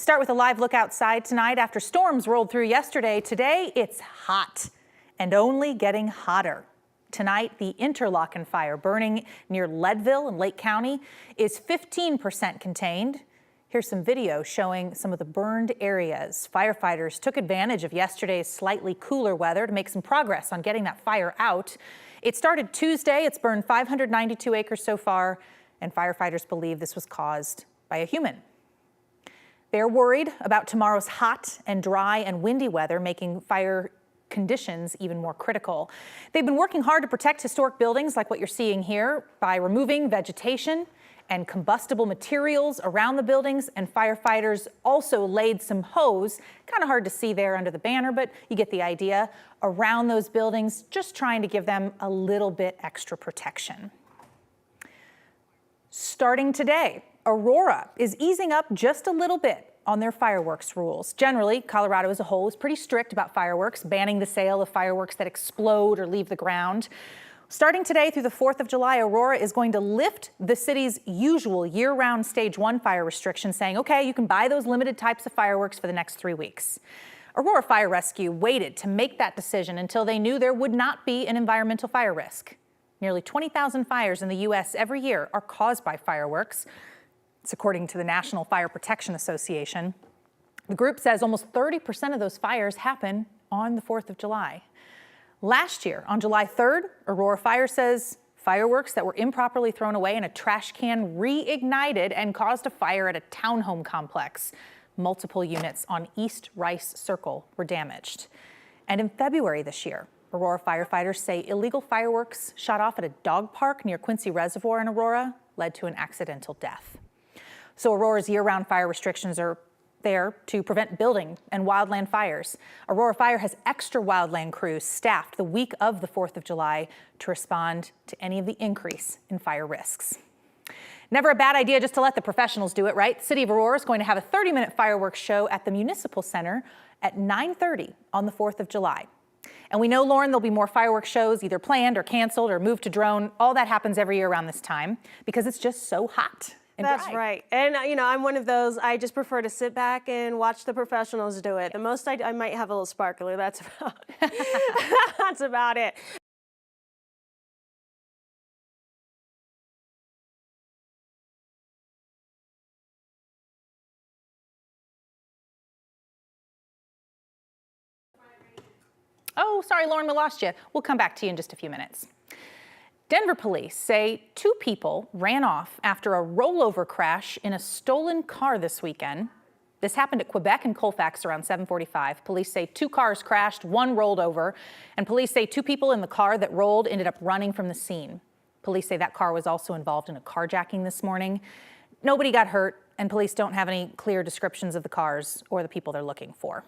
Start with a live look outside tonight. After storms rolled through yesterday, today it's hot and only getting hotter. Tonight, the Interlochen fire burning near Leadville in Lake County is 15% contained. Here's some video showing some of the burned areas. Firefighters took advantage of yesterday's slightly cooler weather to make some progress on getting that fire out. It started Tuesday. It's burned 592 acres so far, and firefighters believe this was caused by a human. They're worried about tomorrow's hot and dry and windy weather, making fire conditions even more critical. They've been working hard to protect historic buildings like what you're seeing here by removing vegetation and combustible materials around the buildings, and firefighters also laid some hose, kind of hard to see there under the banner, but you get the idea, around those buildings, just trying to give them a little bit extra protection. Starting today, Aurora is easing up just a little bit on their fireworks rules. Generally, Colorado as a whole is pretty strict about fireworks, banning the sale of fireworks that explode or leave the ground. Starting today through the 4th of July, Aurora is going to lift the city's usual year-round Stage 1 fire restrictions, saying, okay, you can buy those limited types of fireworks for the next 3 weeks. Aurora Fire Rescue waited to make that decision until they knew there would not be an environmental fire risk. Nearly 20,000 fires in the U.S. every year are caused by fireworks. It's according to the National Fire Protection Association. The group says almost 30% of those fires happen on the 4th of July. Last year, on July 3rd, Aurora Fire says fireworks that were improperly thrown away in a trash can reignited and caused a fire at a townhome complex. Multiple units on East Rice Circle were damaged. And in February this year, Aurora firefighters say illegal fireworks shot off at a dog park near Quincy Reservoir in Aurora led to an accidental death. So Aurora's year-round fire restrictions are there to prevent building and wildland fires. Aurora Fire has extra wildland crews staffed the week of the 4th of July to respond to any of the increase in fire risks. Never a bad idea just to let the professionals do it, right? The city of Aurora is going to have a 30-minute fireworks show at the Municipal Center at 9:30 on the 4th of July. And we know, Lauren, there'll be more fireworks shows either planned or canceled or moved to drone. All that happens every year around this time because it's just so hot. That's right. And, you know, I'm one of those, I just prefer to sit back and watch the professionals do it. The most I might have a little sparkler. That's about, that's about it. Oh, sorry, Lauren, we lost you. We'll come back to you in just a few minutes. Denver police say 2 people ran off after a rollover crash in a stolen car this weekend. This happened at Quebec and Colfax around 7:45. Police say 2 cars crashed, 1 rolled over, and police say 2 people in the car that rolled ended up running from the scene. Police say that car was also involved in a carjacking this morning. Nobody got hurt, and police don't have any clear descriptions of the cars or the people they're looking for.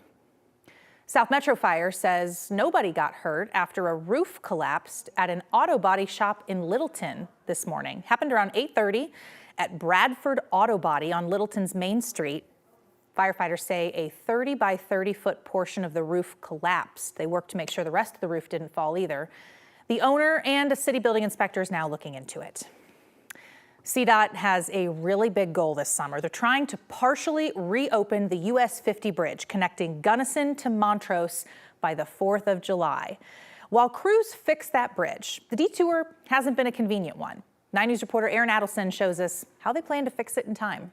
South Metro Fire says nobody got hurt after a roof collapsed at an auto body shop in Littleton this morning. Happened around 8:30 at Bradford Auto Body on Littleton's Main Street. Firefighters say a 30 by 30 foot portion of the roof collapsed. They worked to make sure the rest of the roof didn't fall either. The owner and a city building inspector is now looking into it. CDOT has a really big goal this summer. They're trying to partially reopen the US 50 bridge connecting Gunnison to Montrose by the 4th of July. While crews fix that bridge, the detour hasn't been a convenient one. 9 News reporter Aaron Adelson shows us how they plan to fix it in time.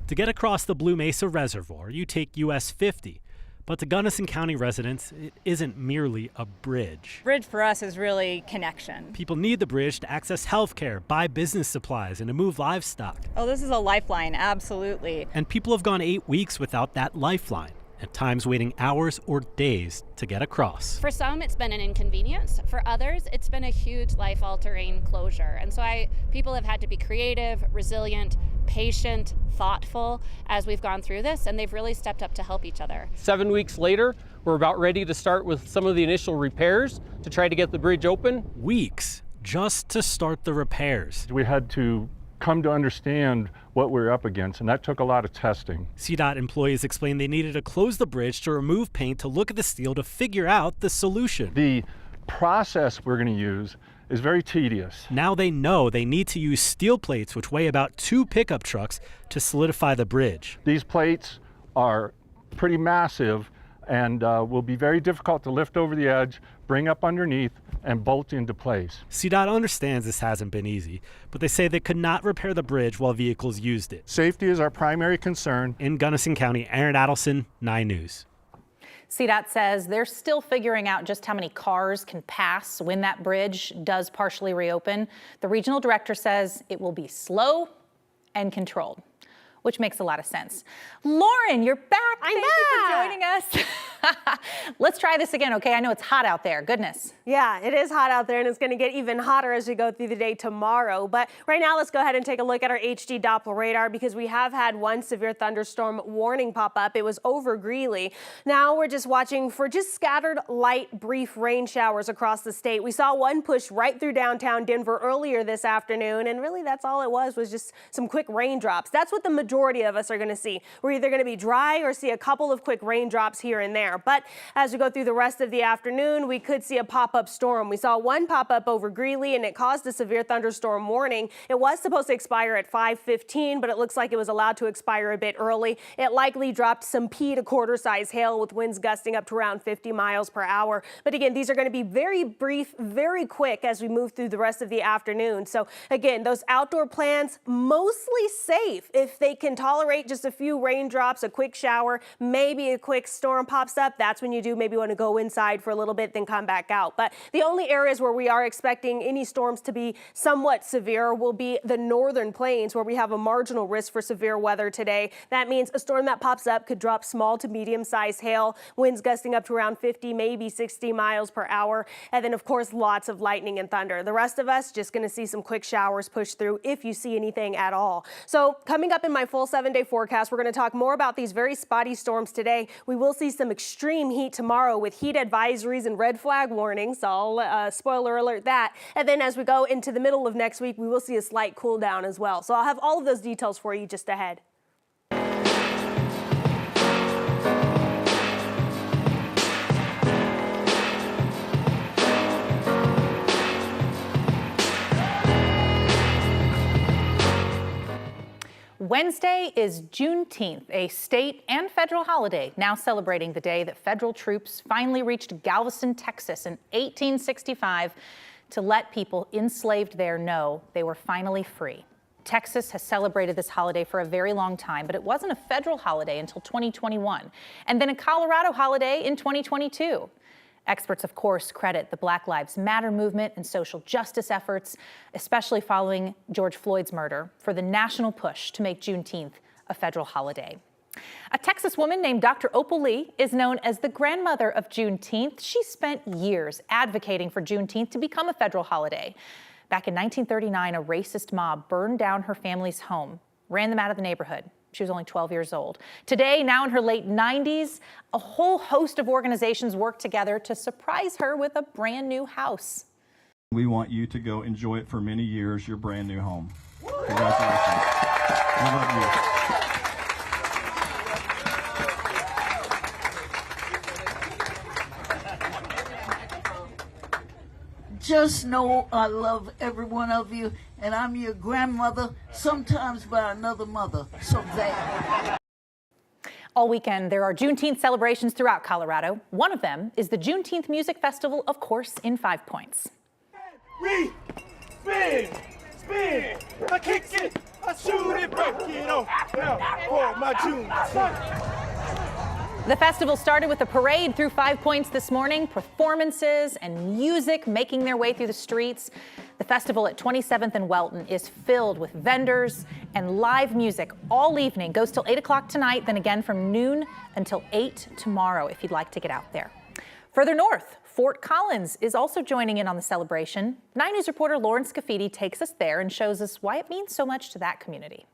To get across the Blue Mesa Reservoir, you take US 50. But to Gunnison County residents, it isn't merely a bridge. Bridge for us is really connection. People need the bridge to access healthcare, buy business supplies, and to move livestock. Oh, this is a lifeline, absolutely. And people have gone 8 weeks without that lifeline, at times waiting hours or days to get across. For some, it's been an inconvenience. For others, it's been a huge life-altering closure. And so people have had to be creative, resilient, patient, thoughtful as we've gone through this, and they've really stepped up to help each other. 7 weeks later, we're about ready to start with some of the initial repairs to try to get the bridge open. Weeks just to start the repairs. We had to come to understand what we're up against, and that took a lot of testing. CDOT employees explained they needed to close the bridge to remove paint to look at the steel to figure out the solution. The process we're going to use is very tedious. Now they know they need to use steel plates, which weigh about 2 pickup trucks, to solidify the bridge. These plates are pretty massive and will be very difficult to lift over the edge, bring up underneath, and bolt into place. CDOT understands this hasn't been easy, but they say they could not repair the bridge while vehicles used it. Safety is our primary concern. In Gunnison County, Aaron Adelson, 9 News. CDOT says they're still figuring out just how many cars can pass when that bridge does partially reopen. The regional director says it will be slow and controlled, which makes a lot of sense. Lauren, you're back. Thank you for joining us. Let's try this again, okay? I know it's hot out there. Goodness. Yeah, it is hot out there, and it's going to get even hotter as we go through the day tomorrow. But right now, let's go ahead and take a look at our HD Doppler radar, because we have had one severe thunderstorm warning pop up. It was over Greeley. Now we're just watching for just scattered light, brief rain showers across the state. We saw one push right through downtown Denver earlier this afternoon, and really that's all it was just some quick raindrops. That's what the majority of us are going to see. We're either going to be dry or see a couple of quick raindrops here and there. But as we go through the rest of the afternoon, we could see a pop-up storm. We saw one pop up over Greeley, and it caused a severe thunderstorm warning. It was supposed to expire at 5:15, but it looks like it was allowed to expire a bit early. It likely dropped some pea to quarter-size hail with winds gusting up to around 50 miles per hour. But again, these are going to be very brief, very quick as we move through the rest of the afternoon. So again, those outdoor plans, mostly safe if they can tolerate just a few raindrops, a quick shower, maybe a quick storm pops up. That's when you do maybe want to go inside for a little bit, then come back out. But the only areas where we are expecting any storms to be somewhat severe will be the northern plains, where we have a marginal risk for severe weather today. That means a storm that pops up could drop small to medium-sized hail, winds gusting up to around 50, maybe 60 miles per hour, and then of course lots of lightning and thunder. The rest of us just going to see some quick showers push through if you see anything at all. So coming up in my full 7-day forecast, we're going to talk more about these very spotty storms today. We will see some extreme heat tomorrow with heat advisories and red flag warnings. So I'll spoiler alert that. And then as we go into the middle of next week, we will see a slight cool down as well. So I'll have all of those details for you just ahead. Wednesday is Juneteenth, a state and federal holiday, now celebrating the day that federal troops finally reached Galveston, Texas in 1865 to let people enslaved there know they were finally free. Texas has celebrated this holiday for a very long time, but it wasn't a federal holiday until 2021, and then a Colorado holiday in 2022. Experts, of course, credit the Black Lives Matter movement and social justice efforts, especially following George Floyd's murder, for the national push to make Juneteenth a federal holiday. A Texas woman named Dr. Opal Lee is known as the grandmother of Juneteenth. She spent years advocating for Juneteenth to become a federal holiday. Back in 1939, a racist mob burned down her family's home, ran them out of the neighborhood. She was only 12 years old. Today, now in her late 90s, a whole host of organizations work together to surprise her with a brand new house. We want you to go enjoy it for many years, your brand new home. Congratulations. How about you? Just know I love every one of you, and I'm your grandmother, sometimes by another mother. So there. All weekend, there are Juneteenth celebrations throughout Colorado. One of them is the Juneteenth Music Festival, of course, in 5 Points. Spin, spin, I kick it, I shoot it, break it off. Now for my Juneteenth. The festival started with a parade through 5 Points this morning, performances and music making their way through the streets. The festival at 27th and Welton is filled with vendors and live music all evening. Goes till 8 o'clock tonight, then again from noon until 8 tomorrow if you'd like to get out there. Further north, Fort Collins is also joining in on the celebration. 9 News reporter Lauren Scafidi takes us there and shows us why it means so much to that community.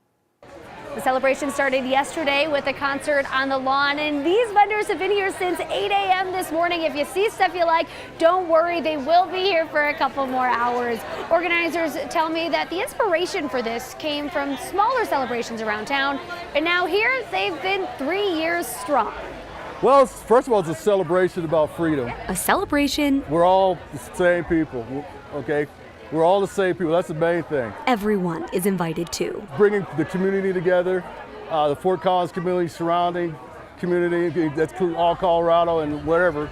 The celebration started yesterday with a concert on the lawn, and these vendors have been here since 8 a.m. this morning. If you see stuff you like, don't worry, they will be here for a couple more hours. Organizers tell me that the inspiration for this came from smaller celebrations around town, and now here they've been 3 years strong. Well, first of all, it's a celebration about freedom. A celebration. We're all the same people, okay? We're all the same people. That's the main thing. Everyone is invited too. Bringing the community together, the Fort Collins community, surrounding community, that's all Colorado and wherever,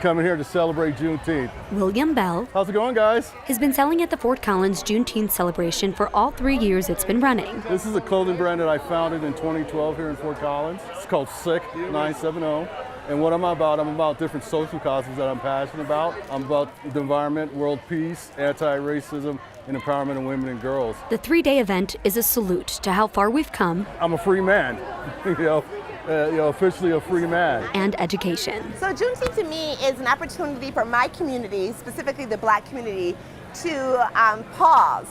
coming here to celebrate Juneteenth. William Bell, how's it going, guys? Has been selling at the Fort Collins Juneteenth celebration for all 3 years it's been running. This is a clothing brand that I founded in 2012 here in Fort Collins. It's called SICK 970. And what I'm about different social causes that I'm passionate about. I'm about the environment, world peace, anti-racism, and empowerment of women and girls. The 3-day event is a salute to how far we've come. I'm a free man, officially a free man. And education. So Juneteenth to me is an opportunity for my community, specifically the Black community, to pause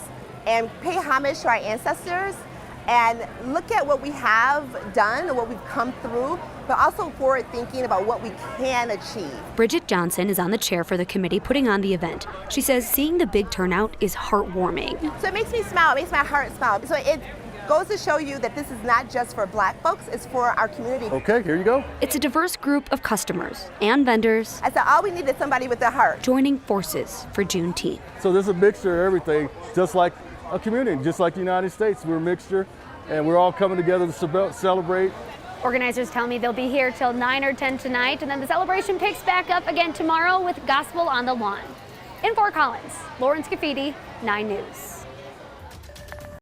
and pay homage to our ancestors and look at what we have done and what we've come through, but also forward thinking about what we can achieve. Bridget Johnson is on the chair for the committee putting on the event. She says seeing the big turnout is heartwarming. So it makes me smile, it makes my heart smile. So it goes to show you that this is not just for Black folks, it's for our community. Okay, here you go. It's a diverse group of customers and vendors. I said all we need is somebody with a heart. Joining forces for Juneteenth. So there's a mixture of everything, just like a community, just like the United States. We're a mixture, and we're all coming together to celebrate. Organizers tell me they'll be here till 9 or 10 tonight, and then the celebration picks back up again tomorrow with Gospel on the Lawn. In Fort Collins, Lauren Scafidi, 9 News.